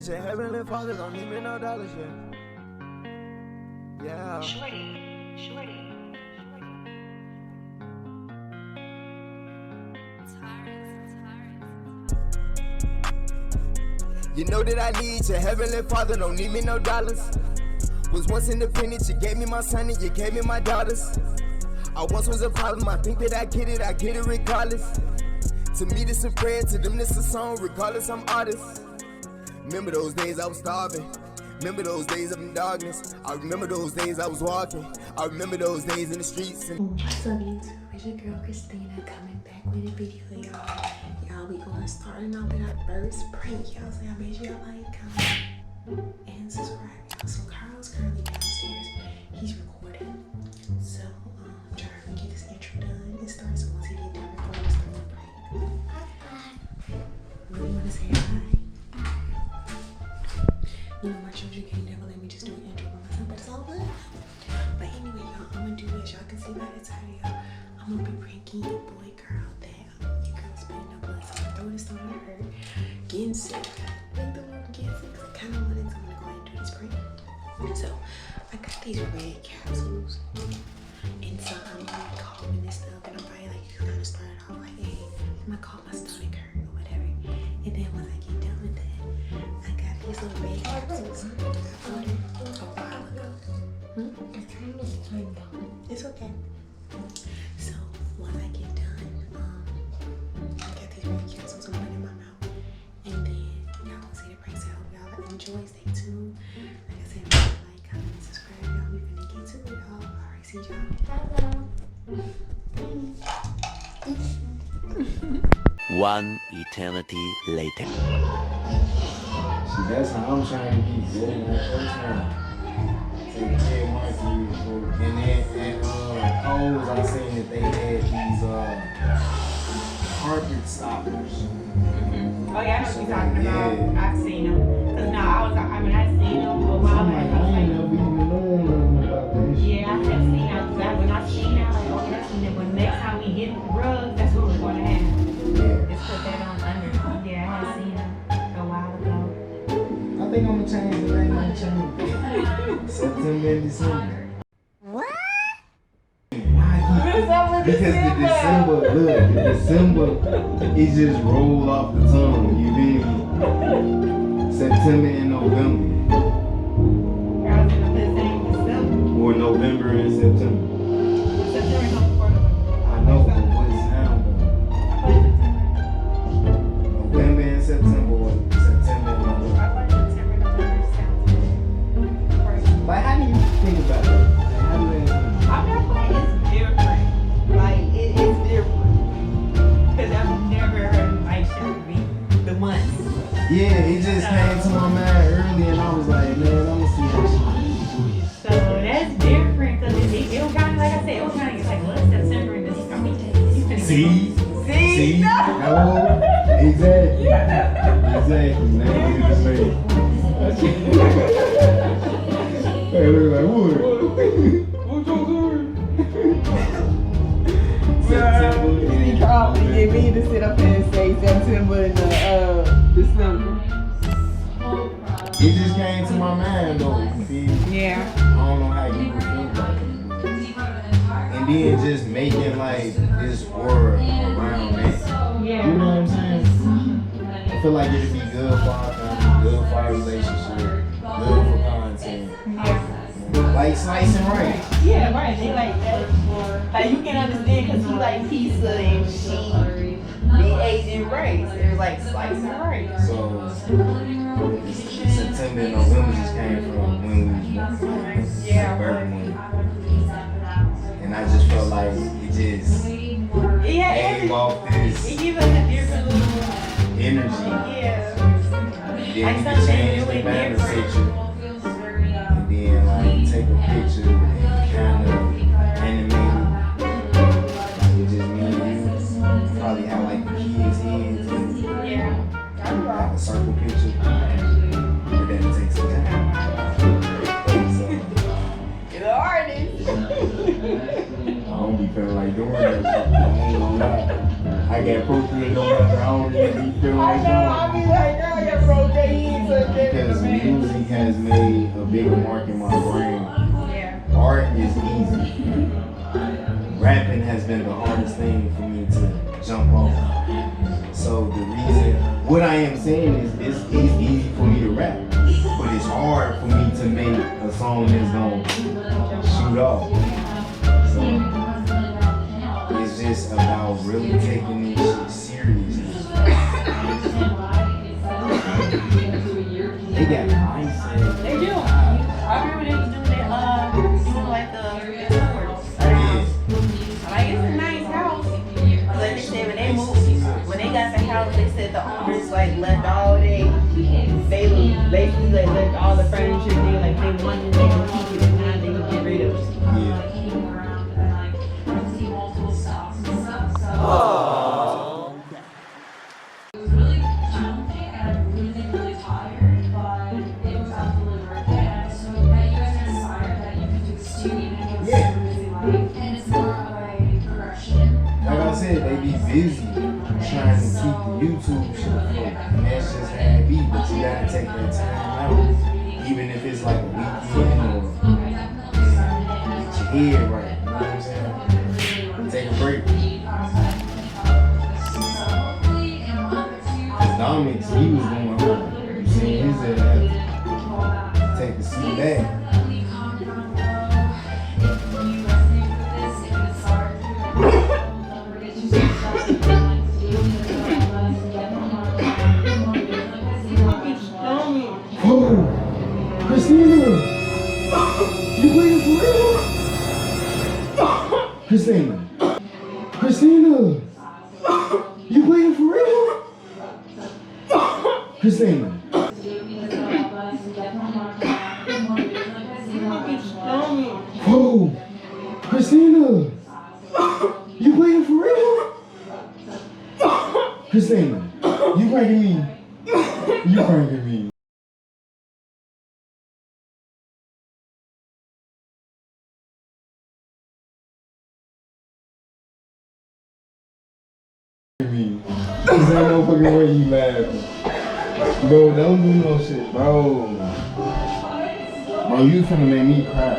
To Heavenly Father, don't need me no dollars, yeah. Shorty. You know that I need your Heavenly Father, don't need me no dollars. Was once independent, you gave me my son and you gave me my daughters. I once was a problem, I think that I get it regardless. To me this a prayer, to them this a song, regardless I'm artist. Remember those days I was starving, remember those days of in darkness. I remember those days I was walking, I remember those days in the streets. What's up YouTube, it's your girl Christina coming back with a video, y'all. Y'all, we going starting off with our first prank, y'all. So y'all make sure y'all like, comment, and subscribe, y'all. So Carl's currently downstairs, he's recording. So trying to get this intro done and start. So once he get done recording, we'll start the prank. Really want to say hi. You know, my children can't never let me just do an intro by myself, but it's all good. But anyway, y'all, I'm gonna do this. Y'all can see by the title, y'all. I'm gonna be pranking your boy Carl that your girl's spitting no blood. So I'm gonna throw this on her, getting sick. I think the Lord getting sick. I kind of wanted, so I'm gonna go ahead and do this prank. So I got these red capsules, and so I'm gonna be calming this stuff, and I'm probably like just kind of started off like, hey, I'm gonna call my stomach hurt or whatever. And then once I get done with that, I got these little red capsules I ordered a while ago. It's okay. So once I get done, I got these red capsules I'm putting in my mouth, and then y'all gonna see the prank. So I hope y'all enjoy. Stay tuned. Like I said, like, comment, and subscribe. Y'all, we finna get to it, y'all. Alright, see y'all. One eternity later. See, that's how I'm trying to be good in that first time. Take care of my kids. And then at Kohl's, I seen that they had these carpet stoppers. Oh yeah, I know what you're talking about. I've seen them. Cause now I've seen them a while back. I ain't never even known nothing about this. Yeah, I have seen them. When I seen that, like, okay, that's it. When next time we get the rugs, that's what we're going to have. Yeah. Just put that on under. Yeah, I have seen them a while ago. I think I'm gonna change the name. I'm change September and December. What? Because the December, it just rolled off the tongue, you feel me? September and November. I was gonna put saying December. Or November and September. September comes before November. I know, but what sound I put September. November and September, or September and November. I put September, November sounds good. Like, how do you think about that? Like, how do that I'm not playing, it's different. Like, it is different. Because I've never heard my show be the months. Yeah, it just came to my mind early, and I was like, man, I'm gonna see how she So that's different. Because it was kind of, like I said, it was kind of like, well, September and this. I mean, you can See? See? No, exactly. Exactly. Now look at the face. Hey, look like what? What's your story? He called me, get me to sit up there and say September and December. It just came to my mind though, you feel me? Yeah. I don't know how you would feel about it. And then just making like this world around that. Yeah. You know what I'm saying? I feel like it'd be good for our family, good for our relationship, good for content. Yeah. Like slice and right. Yeah, right. They like that. Like, you can understand because he like pizza and she be Asian race. It was like slice and rice. So September and November just came from when we was born. Yeah. Birth month. And I just felt like it just Yeah, gave off this it gives us a different little energy. yeah. Then we Like can something change the really banner different. picture. And then like take a picture and kind of animate it. Like it just me and you. Probably have like the kids' heads and Yeah. like a circle picture. But that takes some time. You're the artist. I don't be feeling like doing that shit. I ain't gonna lie. I got Procreate on my I don't really be feeling I like know, doing I be like, girl, your bro, they eat something. because bigger mark in my brain. Yeah. Art is easy. Rapping has been the hardest thing for me to jump off. So the reason, what I am saying is it's easy for me to rap, but it's hard for me to make a song that's gonna shoot off. So it's just about really taking this shit seriously. They got mindset. They do. I remember they was doing that, doing like the tours. Like it's a nice house. Like they said when they moved, when they got the house, they said the owners like left all they basically like left all the furniture there, like they wanted to keep it and now they can get rid of it. It was really challenging and I'm really tired, but it was absolutely worth it. And so that you guys are inspired that you can do this too, even if it's a busy life. And it's more of a progression. Like I said, they be busy trying to keep the YouTube shit afloat. And that's just how it be, but you gotta take that time out. Even if it's like a weekend or get your head right. You know what I'm saying? Take a break. Dominic, he was going home. You seen his ass take the seat back. Oh, Christina, you waiting for real? Christina, you waiting for real? Christina. Whoa, Christina, you waiting for real? Christina, you pranking me? You pranking me? There's no motherfucking way you laughing. Bro, don't do no shit, bro. Bro, you finna make me cry.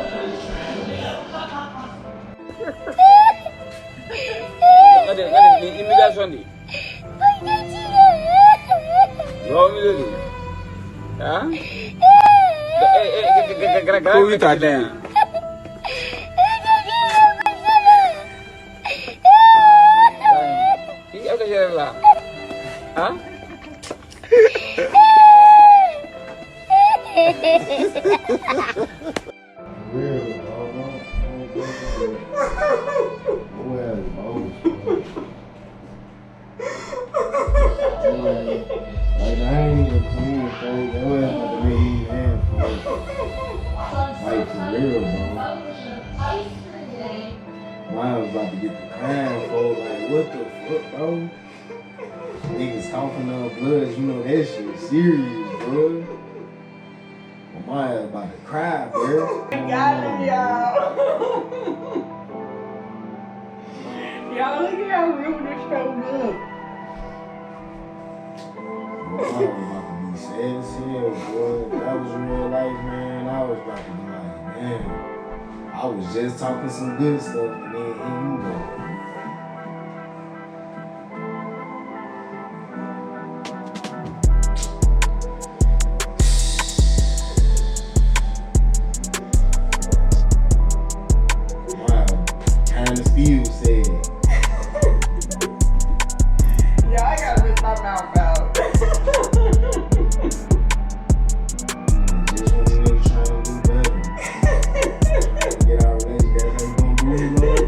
Immigration di. Wrong lagi. Hah? Gara-gara tadi. Iya udah ya lah. Hah? Like, I ain't even playing, folks. That was like the way he had, folks. Like, for real, bro. Mine was about to get the crown, folks. Like, what the fuck, bro? Niggas coughing up blood, you know that shit serious, bro. Well, my ass about to cry, bro. I got it, y'all. Y'all, look at how real this showed up. I was about to be sad as hell, boy. If that was real life, man, I was about to be like, man, I was just talking some good stuff, and then here you go. Wow, kind of still sad. Yeah, I gotta rip my mouth out. Just when we niggas trying to do better. Get our relationship, that's how you gonna do it, Lord?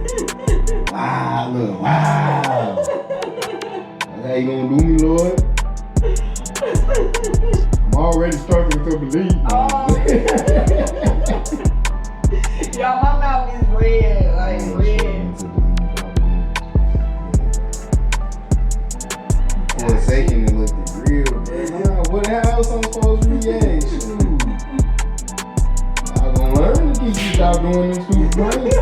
Wow, look, wow. That's how you gonna do me, Lord? I'm already starting to believe. Y'all, my mouth is red, like red. For a second, it looked real, man. What else I'm supposed to react? Shoot. I'm gonna learn to keep you stop doing them stupid things.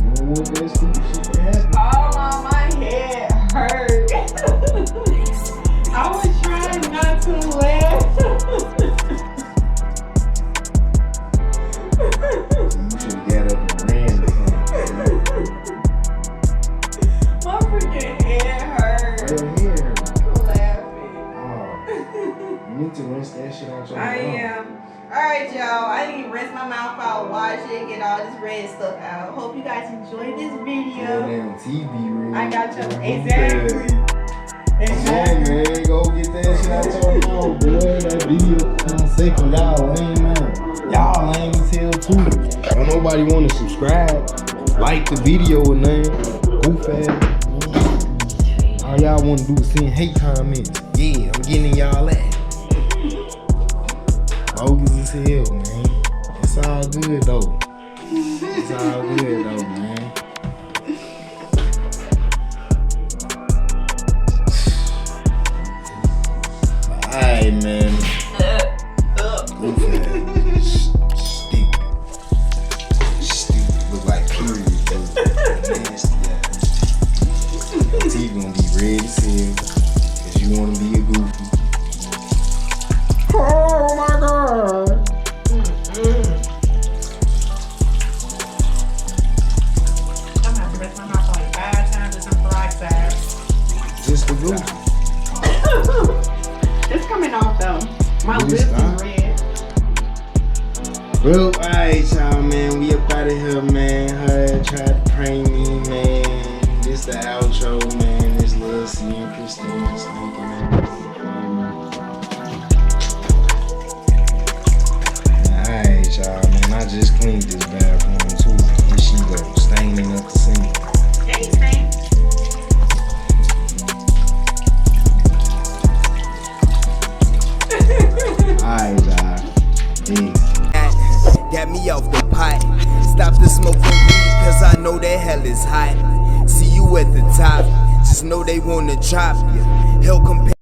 You don't want that stupid shit to happen. Oh, my head hurt. I was trying not to laugh. You need to rinse that shit out your I mouth. am. Alright, y'all. I need to rinse my mouth out, wash it, get all this red stuff out. Hope you guys enjoyed this video. Damn TV red. I got you. Exactly. Yeah, man, go get that shit out your mouth, boy. That video 10 seconds, y'all lame, man. Y'all lame as hell, too. Don't nobody want to subscribe, like the video or nothing. Goof ass. All y'all want to do is send hate comments. Yeah, I'm getting y'all that. Bogus as hell, man. It's all good, though. It's all good, though, man. Alright, man. Goof ass. Stupid. Look like period, dude. Nasty ass. Your teeth gonna be red as hell. Cause you wanna be a goofy. Oh my god. I'm gonna have to rinse my mouth like 5 times with some peroxide. Just the goofy. It's coming off though. My It lips is is not. red. Well, alright, y'all, man. We up out of here, man. Her tried to prank me, man. This the outro, man. This Lil C and Christina sneaking in. Alright, y'all, man. I just cleaned this bathroom, too. Here she go, staining up the sink. Anything. Alright, y'all. Peace. Got me off the pot. Stop the smoking weed, cause I know that hell is hot. See you at the top, just know they wanna drop you. Hell compare.